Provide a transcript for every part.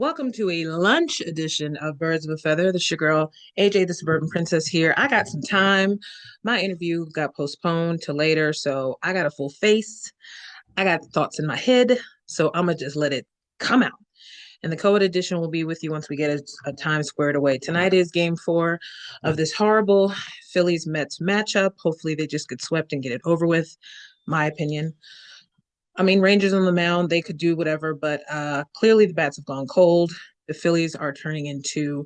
Welcome to a lunch edition of Birds of a Feather. This is your girl, AJ, the Suburban Princess here. I got some time. My interview got postponed to later, so I got a full face. I got thoughts in my head, so I'm going to just let it come out. And the co-ed edition will be with you once we get a time squared away. Tonight is game 4 of this horrible Phillies Mets matchup. Hopefully they just get swept and get it over with, my opinion. I mean, Rangers on the mound, they could do whatever, but clearly the bats have gone cold. The Phillies are turning into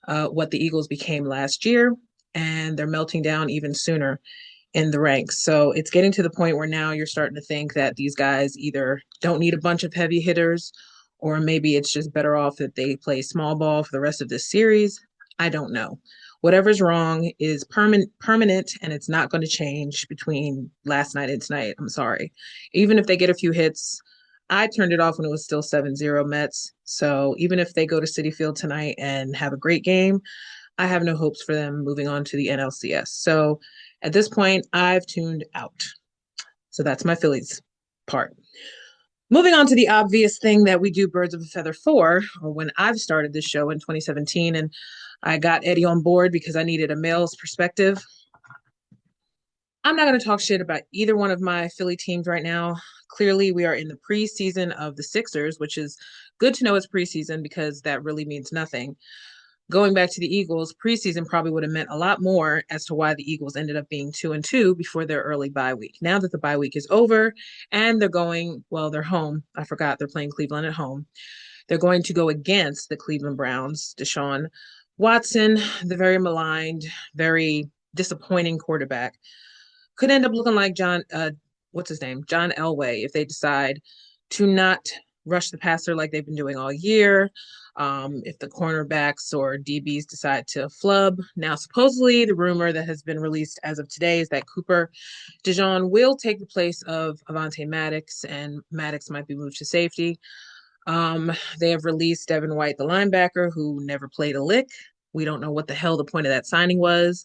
what the Eagles became last year, and they're melting down even sooner in the ranks. So it's getting to the point where now you're starting to think that these guys either don't need a bunch of heavy hitters, or maybe it's just better off that they play small ball for the rest of this series. I don't know. Whatever's wrong is permanent, and it's not going to change between last night and tonight. I'm sorry. Even if they get a few hits, I turned it off when it was still 7-0 Mets. So even if they go to Citi Field tonight and have a great game, I have no hopes for them moving on to the NLCS. So at this point, I've tuned out. So that's my Phillies part. Moving on to the obvious thing that we do Birds of a Feather for, or when I've started this show in 2017, and I got Eddie on board because I needed a male's perspective. I'm not going to talk shit about either one of my Philly teams right now. Clearly, we are in the preseason of the Sixers, which is good to know it's preseason because that really means nothing. Going back to the Eagles, preseason probably would have meant a lot more as to why the Eagles ended up being 2-2 before their early bye week. Now that the bye week is over and they're home. I forgot they're playing Cleveland at home. They're going to go against the Cleveland Browns, Deshaun Watson, the very maligned, very disappointing quarterback. Could end up looking like what's his name? John Elway, if they decide to not rush the passer like they've been doing all year. If the cornerbacks or DBs decide to flub. Now, supposedly, the rumor that has been released as of today is that Cooper DeJean will take the place of Avonte Maddox, and Maddox might be moved to safety. They have released Devin White, the linebacker, who never played a lick. We don't know what the hell the point of that signing was.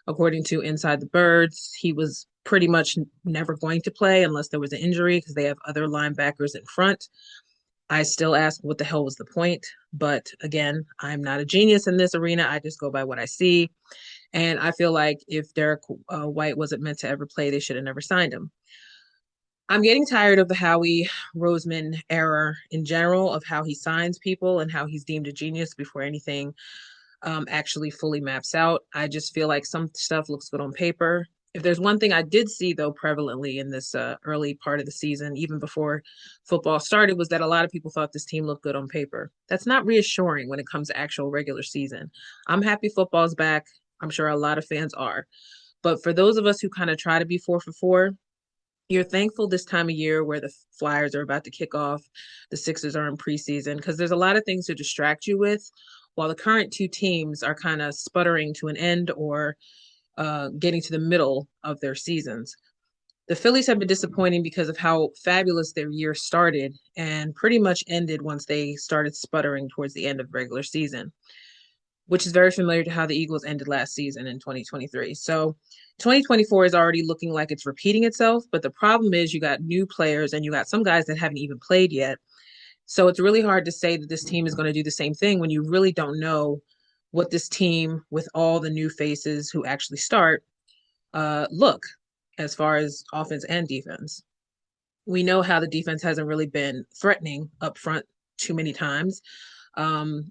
According to Inside the Birds, he was pretty much never going to play unless there was an injury because they have other linebackers in front. I still ask what the hell was the point? But again, I'm not a genius in this arena. I just go by what I see. And I feel like if Derek White wasn't meant to ever play, they should have never signed him. I'm getting tired of the Howie Roseman era in general, of how he signs people and how he's deemed a genius before anything actually fully maps out. I just feel like some stuff looks good on paper. If there's one thing I did see, though, prevalently in this early part of the season, even before football started, was that a lot of people thought this team looked good on paper. That's not reassuring when it comes to actual regular season. I'm happy football's back. I'm sure a lot of fans are. But for those of us who kind of try to be 4 for 4, you're thankful this time of year where the Flyers are about to kick off, the Sixers are in preseason, because there's a lot of things to distract you with while the current two teams are kind of sputtering to an end or getting to the middle of their seasons. The Phillies have been disappointing because of how fabulous their year started and pretty much ended once they started sputtering towards the end of the regular season, which is very familiar to how the Eagles ended last season in 2023. So 2024 is already looking like it's repeating itself, but the problem is you got new players and you got some guys that haven't even played yet. So it's really hard to say that this team is going to do the same thing when you really don't know what this team with all the new faces who actually start look as far as offense and defense. We know how the defense hasn't really been threatening up front too many times.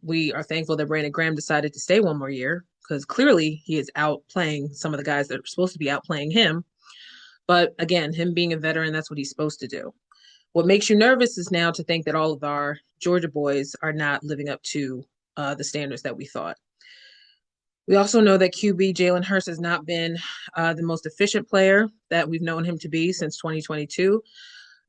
We are thankful that Brandon Graham decided to stay one more year because clearly he is outplaying some of the guys that are supposed to be outplaying him. But again, him being a veteran, that's what he's supposed to do. What makes you nervous is now to think that all of our Georgia boys are not living up to the standards that we thought. We also know that QB Jalen Hurts has not been the most efficient player that we've known him to be since 2022.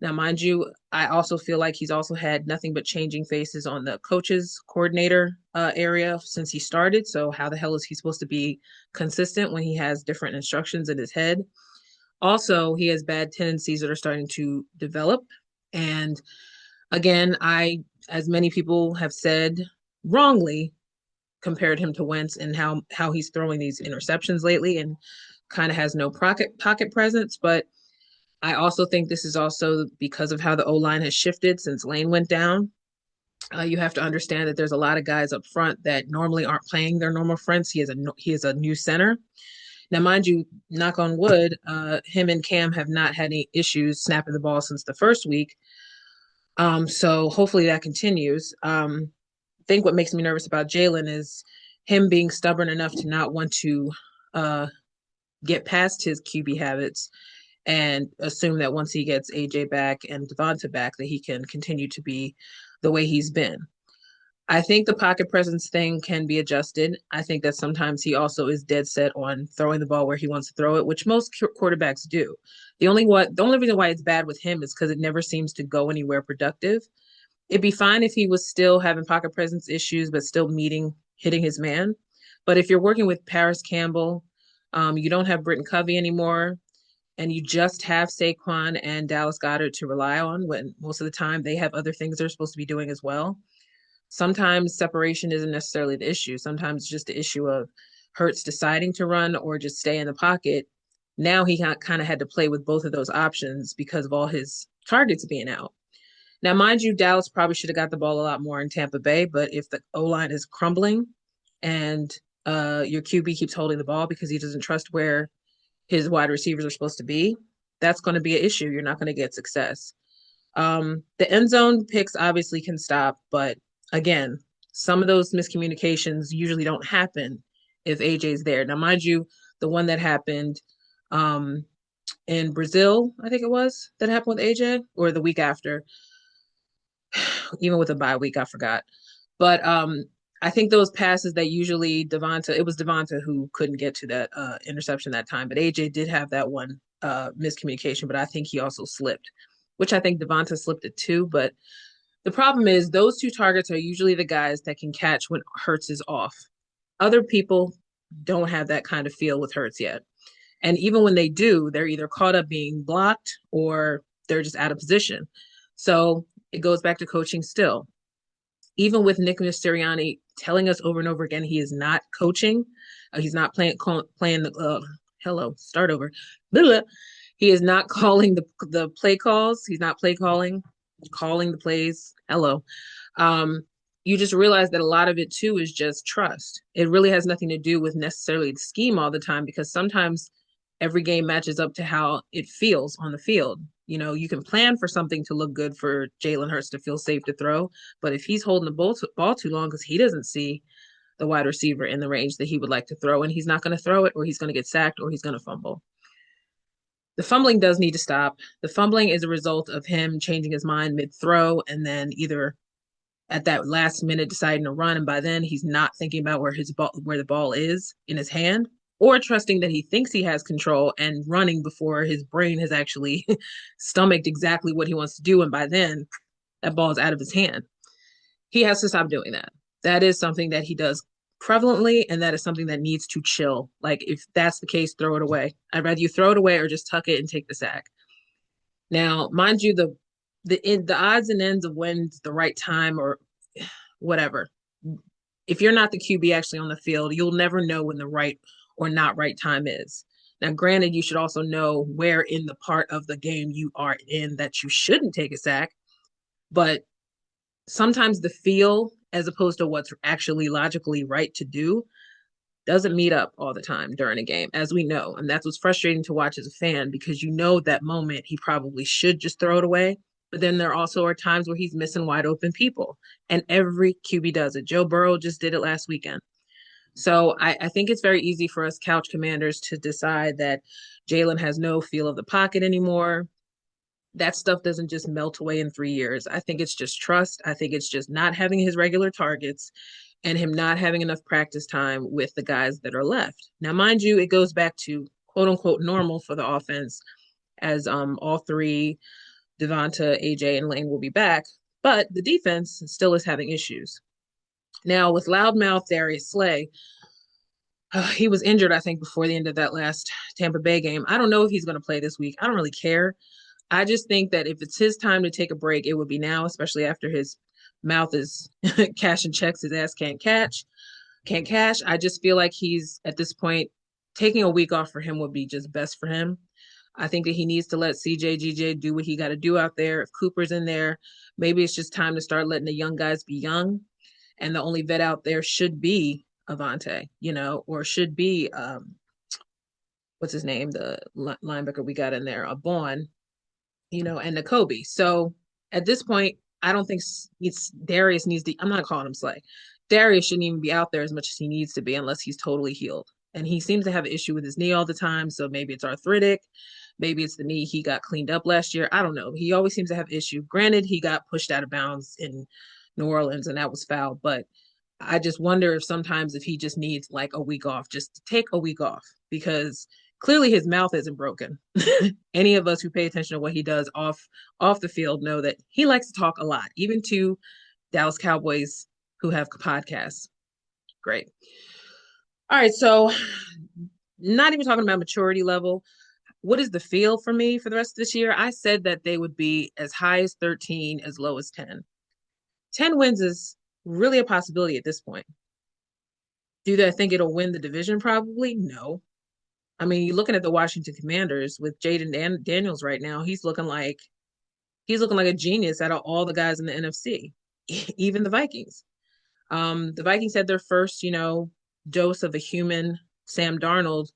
Now, mind you, I also feel like he's also had nothing but changing faces on the coaches coordinator area since he started. So how the hell is he supposed to be consistent when he has different instructions in his head? Also, he has bad tendencies that are starting to develop. And again, as many people have said wrongly, compared him to Wentz and how he's throwing these interceptions lately and kind of has no pocket presence. But I also think this is also because of how the O-line has shifted since Lane went down. You have to understand that there's a lot of guys up front that normally aren't playing their normal fronts. He is a new center. Now, mind you, knock on wood, him and Cam have not had any issues snapping the ball since the first week. So hopefully that continues. I think what makes me nervous about Jalen is him being stubborn enough to not want to uh, get past his QB habits and assume that once he gets AJ back and Devonta back, that he can continue to be the way he's been. I think the pocket presence thing can be adjusted. I think that sometimes he also is dead set on throwing the ball where he wants to throw it, which most quarterbacks do. The only reason why it's bad with him is because it never seems to go anywhere productive. It'd be fine if he was still having pocket presence issues, but still hitting his man. But if you're working with Paris Campbell, you don't have Britton Covey anymore, and you just have Saquon and Dallas Goedert to rely on when most of the time they have other things they're supposed to be doing as well. Sometimes separation isn't necessarily the issue. Sometimes it's just the issue of Hurts deciding to run or just stay in the pocket. Now he kind of had to play with both of those options because of all his targets being out. Now, mind you, Dallas probably should have got the ball a lot more in Tampa Bay, but if the O line is crumbling and your QB keeps holding the ball because he doesn't trust where his wide receivers are supposed to be, that's going to be an issue. You're not going to get success. The end zone picks obviously can stop, but again, some of those miscommunications usually don't happen if AJ's there. Now, mind you, the one that happened um, in Brazil, I think it was, that happened with AJ, or the week after, even with a bye week, I forgot. But I think those passes that usually it was Devonta who couldn't get to that interception that time, but AJ did have that one miscommunication, but I think he also slipped, which I think Devonta slipped it too. But the problem is those two targets are usually the guys that can catch when Hurts is off. Other people don't have that kind of feel with Hurts yet. And even when they do, they're either caught up being blocked or they're just out of position. So it goes back to coaching still. Even with Nick Sirianni telling us over and over again he is not coaching, he's not playing the hello start over. Blah, blah. He is not calling the play calls. He's not play calling the plays. Hello. Um, you just realize that a lot of it too is just trust. It really has nothing to do with necessarily the scheme all the time because sometimes every game matches up to how it feels on the field. You know, you can plan for something to look good for Jalen Hurts to feel safe to throw, but if he's holding the ball too long because he doesn't see the wide receiver in the range that he would like to throw, and he's not going to throw it, or he's going to get sacked, or he's going to fumble. The fumbling does need to stop. The fumbling is a result of him changing his mind mid throw and then either at that last minute deciding to run, and by then he's not thinking about where the ball is in his hand, or trusting that he thinks he has control and running before his brain has actually stomached exactly what he wants to do, and by then that ball is out of his hand. He has to stop doing that. That is something that he does prevalently, and that is something that needs to chill. Like if that's the case, throw it away. I'd rather you throw it away or just tuck it and take the sack. Now, mind you, the odds and ends of when's the right time or whatever. If you're not the QB actually on the field, you'll never know when the right or not right time is. Now, granted, you should also know where in the part of the game you are in that you shouldn't take a sack, but sometimes the feel, as opposed to what's actually logically right to do, doesn't meet up all the time during a game, as we know. And that's what's frustrating to watch as a fan because you know that moment he probably should just throw it away. But then there also are times where he's missing wide open people. And every QB does it. Joe Burrow just did it last weekend. So I think it's very easy for us couch commanders to decide that Jalen has no feel of the pocket anymore. That stuff doesn't just melt away in 3 years. I think it's just trust. I think it's just not having his regular targets and him not having enough practice time with the guys that are left. Now, mind you, it goes back to quote unquote normal for the offense as all three, Devonta, AJ, and Lane will be back, but the defense still is having issues. Now, with loudmouth Darius Slay, he was injured, I think, before the end of that last Tampa Bay game. I don't know if he's going to play this week. I don't really care. I just think that if it's his time to take a break, it would be now, especially after his mouth is cashing checks his ass can't cash. I just feel like he's at this point taking a week off for him would be just best for him. I think that he needs to let CJ, GJ do what he got to do out there. If Cooper's in there, maybe it's just time to start letting the young guys be young. And the only vet out there should be Avante, or should be what's his name, the linebacker we got in there, a Bond, and the Kobe. So at this point, I don't think it's Darius needs to. I'm not calling him Slay. Darius shouldn't even be out there as much as he needs to be unless he's totally healed. And he seems to have an issue with his knee all the time. So maybe it's arthritic. Maybe it's the knee he got cleaned up last year. I don't know. He always seems to have issue. Granted, he got pushed out of bounds in New Orleans and that was foul, but I just wonder if sometimes if he just needs like a week off, just to take a week off because clearly his mouth isn't broken. Any of us who pay attention to what he does off the field know that he likes to talk a lot, even to Dallas Cowboys who have podcasts. Great. All right, so not even talking about maturity level. What is the feel for me for the rest of this year? I said that they would be as high as 13, as low as 10. 10 wins is really a possibility at this point. Do I think it'll win the division? Probably no. I mean, you're looking at the Washington Commanders with Jaden Daniels right now. He's looking like a genius out of all the guys in the NFC, even the Vikings. The Vikings had their first, dose of a human Sam Darnold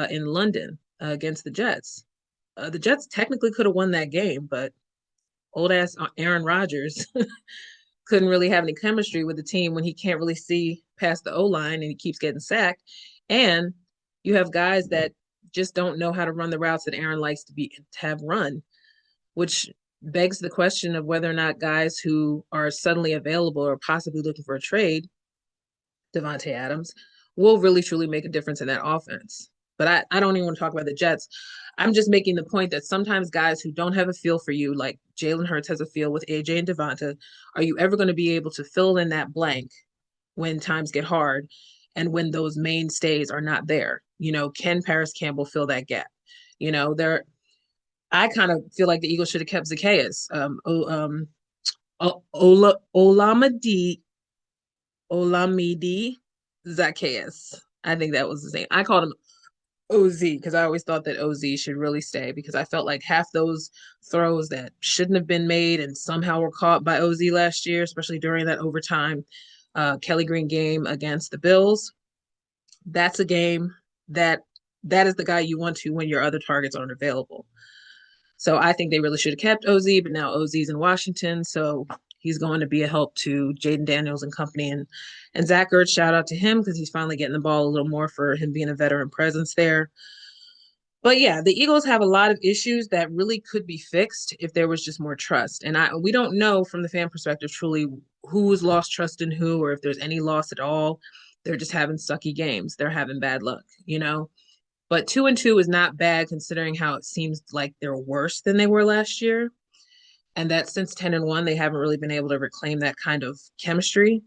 in London against the Jets. The Jets technically could have won that game, but old ass Aaron Rodgers couldn't really have any chemistry with the team when he can't really see past the O line and he keeps getting sacked. And you have guys that just don't know how to run the routes that Aaron likes to have run, which begs the question of whether or not guys who are suddenly available or possibly looking for a trade, Devontae Adams, will really truly make a difference in that offense. But I don't even want to talk about the Jets. I'm just making the point that sometimes guys who don't have a feel for you, like Jalen Hurts has a feel with AJ and Devonta, are you ever going to be able to fill in that blank when times get hard and when those mainstays are not there? Can Paris Campbell fill that gap? There. I kind of feel like the Eagles should have kept Zacchaeus. Olamide Zacchaeus. I think that was his name. I called him OZ because I always thought that OZ should really stay because I felt like half those throws that shouldn't have been made and somehow were caught by OZ last year, especially during that overtime Kelly Green game against the Bills. That's a game that is the guy you want to when your other targets aren't available. So I think they really should have kept OZ, but now OZ's in Washington, so he's going to be a help to Jaden Daniels and company. And Zach Ertz, shout out to him because he's finally getting the ball a little more for him being a veteran presence there. But yeah, the Eagles have a lot of issues that really could be fixed if there was just more trust. And we don't know from the fan perspective truly who's lost trust in who or if there's any loss at all. They're just having sucky games. They're having bad luck. But 2-2 is not bad considering how it seems like they're worse than they were last year. And that since 10-1, they haven't really been able to reclaim that kind of chemistry.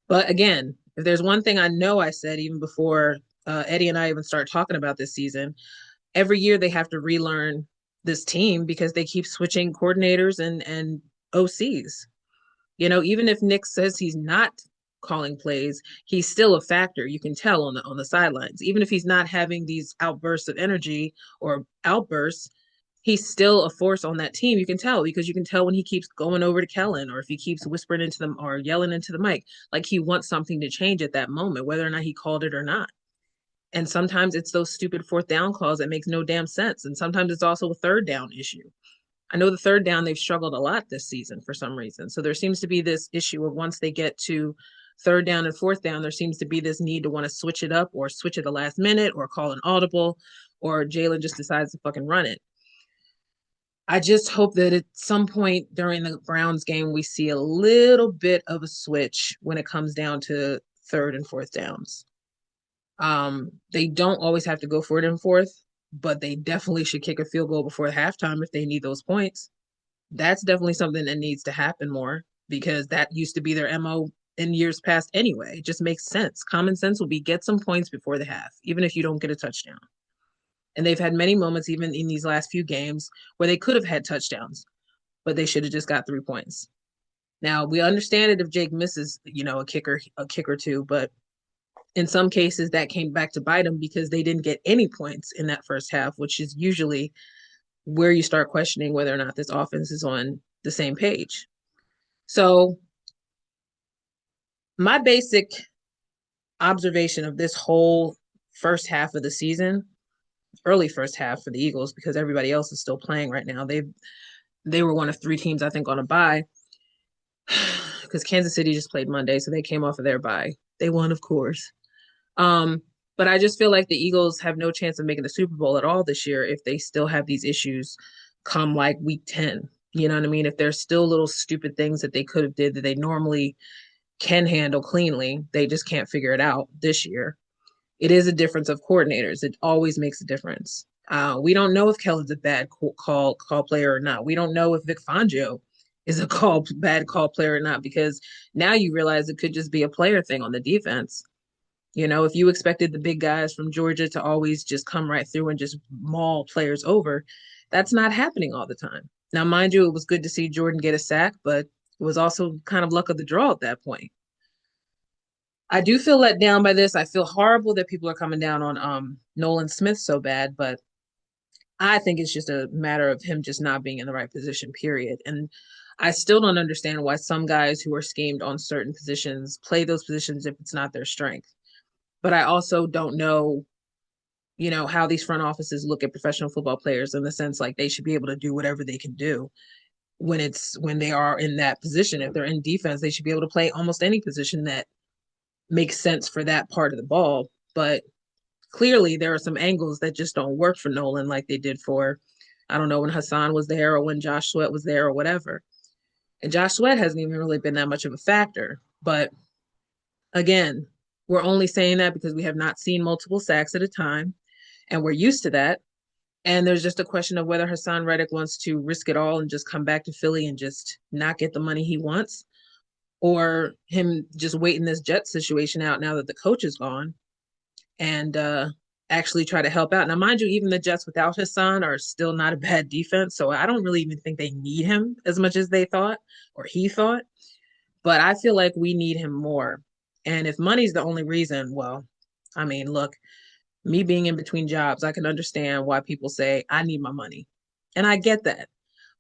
But again, if there's one thing I know I said even before Eddie and I even start talking about this season, every year they have to relearn this team because they keep switching coordinators and OCs. Even if Nick says he's not calling plays, he's still a factor. You can tell on the sidelines. Even if he's not having these outbursts of energy or outbursts, he's still a force on that team. You can tell because you can tell when he keeps going over to Kellen or if he keeps whispering into them or yelling into the mic, like he wants something to change at that moment, whether or not he called it or not. And sometimes it's those stupid fourth down calls that makes no damn sense. And sometimes it's also a third down issue. I know the third down, they've struggled a lot this season for some reason. So there seems to be this issue of once they get to third down and fourth down, there seems to be this need to want to switch it up or switch at the last minute or call an audible or Jalen just decides to fucking run it. I just hope that at some point during the Browns game, we see a little bit of a switch when it comes down to third and fourth downs. They don't always have to go for it in fourth, but they definitely should kick a field goal before halftime if they need those points. That's definitely something that needs to happen more because that used to be their MO in years past anyway. It just makes sense. Common sense will be get some points before the half, even if you don't get a touchdown. And they've had many moments, even in these last few games, where they could have had touchdowns, but they should have just got 3 points. Now we understand it if Jake misses, a kick or two, but In some cases, that came back to bite them because they didn't get any points in that first half, which is usually where you start questioning whether or not this offense is on the same page. So, my basic observation of this whole first half of the season, early first half for the Eagles, because everybody else is still playing right now. They were one of three teams I think on a bye because Kansas City just played Monday, so they came off of their bye. They won, of course. Um, but I just feel like the Eagles have no chance of making the Super Bowl at all this year if they still have these issues come like week 10. You know what I mean? If there's still little stupid things that they could have did that they normally can handle cleanly, they just can't figure it out this year. It is a difference of coordinators. It always makes a difference. We don't know if Kelly's a bad call player or not. We don't know if Vic Fangio is a bad call player or not because now you realize it could just be a player thing on the defense. You know, if you expected the big guys from Georgia to always just come right through and just maul players over, that's not happening all the time. Now, mind you, it was good to see Jordan get a sack, but it was also kind of luck of the draw at that point. I do feel let down by this. I feel horrible that people are coming down on Nolan Smith so bad, but I think it's just a matter of him just not being in the right position, period. And I still don't understand why some guys who are schemed on certain positions play those positions if it's not their strength. But I also don't know, how these front offices look at professional football players in the sense like they should be able to do whatever they can do when they are in that position. If they're in defense, they should be able to play almost any position that makes sense for that part of the ball. But clearly there are some angles that just don't work for Nolan like they did for, I don't know, when Hassan was there or when Josh Sweat was there or whatever. And Josh Sweat hasn't even really been that much of a factor. But again, we're only saying that because we have not seen multiple sacks at a time and we're used to that. And there's just a question of whether Hassan Reddick wants to risk it all and just come back to Philly and just not get the money he wants, or him just waiting this Jet situation out now that the coach is gone and actually try to help out. Now, mind you, even the Jets without Hassan are still not a bad defense. So I don't really even think they need him as much as they thought or he thought. But I feel like we need him more. And if money's the only reason, well, I mean, look, me being in between jobs, I can understand why people say, I need my money. And I get that.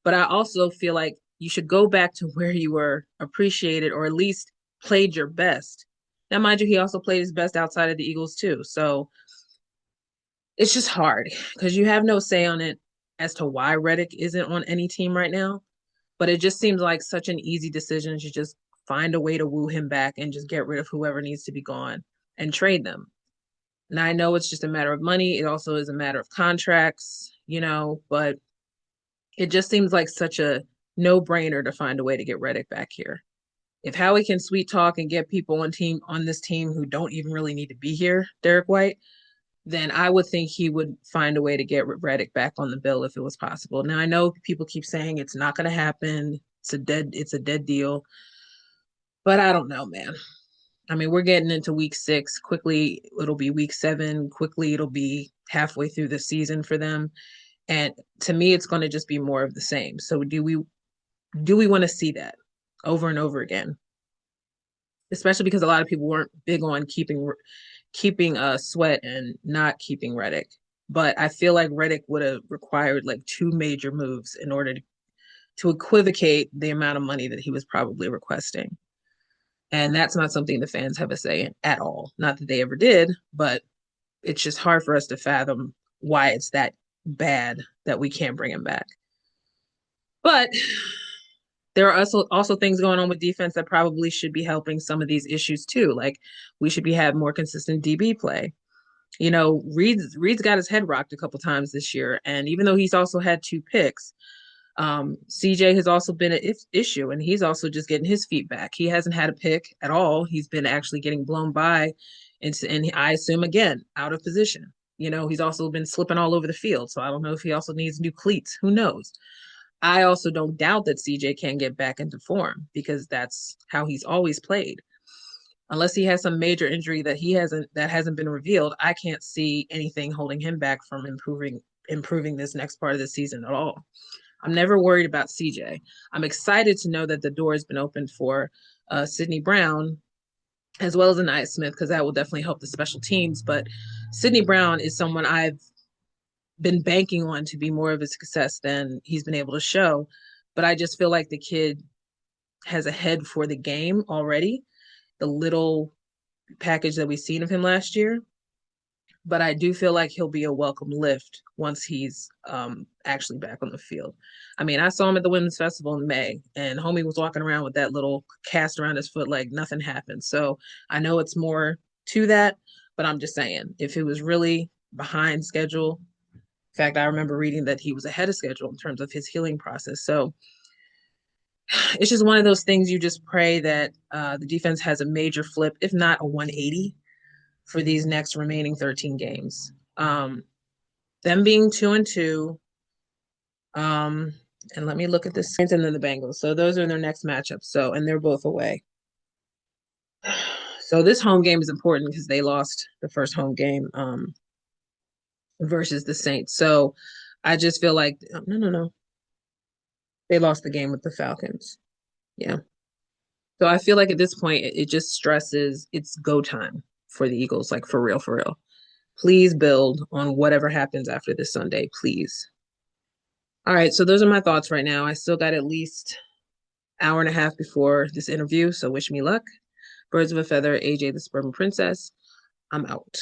But I also feel like you should go back to where you were appreciated or at least played your best. Now, mind you, he also played his best outside of the Eagles, too. So it's just hard because you have no say on it as to why Reddick isn't on any team right now. But it just seems like such an easy decision to just find a way to woo him back and just get rid of whoever needs to be gone and trade them. And I know it's just a matter of money. It also is a matter of contracts, but it just seems like such a no brainer to find a way to get Reddick back here. If Howie can sweet talk and get people on this team who don't even really need to be here, Derek White, then I would think he would find a way to get Reddick back on the bill if it was possible. Now I know people keep saying it's not going to happen. It's a dead deal. But I don't know, man. I mean, we're getting into week 6. Quickly, it'll be week 7. Quickly, it'll be halfway through the season for them. And to me, it's going to just be more of the same. So do we want to see that over and over again? Especially because a lot of people weren't big on keeping Sweat and not keeping Reddick. But I feel like Reddick would have required like 2 major moves in order to equivocate the amount of money that he was probably requesting. And that's not something the fans have a say in at all. Not that they ever did, but it's just hard for us to fathom why it's that bad that we can't bring him back. But there are also things going on with defense that probably should be helping some of these issues too. Like we should be having more consistent DB play. Reed's got his head rocked a couple times this year, and even though he's also had 2 picks, CJ has also been an issue, and he's also just getting his feet back. He hasn't had a pick at all. He's been actually getting blown by, and I assume again out of position. He's also been slipping all over the field, so I don't know if he also needs new cleats. Who knows? I also don't doubt that CJ can get back into form because that's how he's always played. Unless he has some major injury that hasn't been revealed, I can't see anything holding him back from improving this next part of the season at all. I'm never worried about CJ. I'm excited to know that the door has been opened for Sidney Brown as well as Anaya Smith, because that will definitely help the special teams. But Sidney Brown is someone I've been banking on to be more of a success than he's been able to show. But I just feel like the kid has a head for the game already. The little package that we've seen of him last year, but I do feel like he'll be a welcome lift once he's actually back on the field. I mean, I saw him at the Women's Festival in May, and homie was walking around with that little cast around his foot like nothing happened. So I know it's more to that, but I'm just saying, if it was really behind schedule, in fact, I remember reading that he was ahead of schedule in terms of his healing process. So it's just one of those things you just pray that the defense has a major flip, if not a 180, for these next remaining 13 games. Them being 2-2, um, and let me look at this, and then the Bengals. So those are their next matchups. So, and they're both away. So this home game is important because they lost the first home game versus the Saints. So I just feel like no. They lost the game with the Falcons. Yeah. So I feel like at this point it just stresses it's go time for the Eagles, like for real, for real. Please build on whatever happens after this Sunday, please. All right, so those are my thoughts right now. I still got at least hour and a half before this interview, so wish me luck. Birds of a feather, AJ the Suburban Princess. I'm out.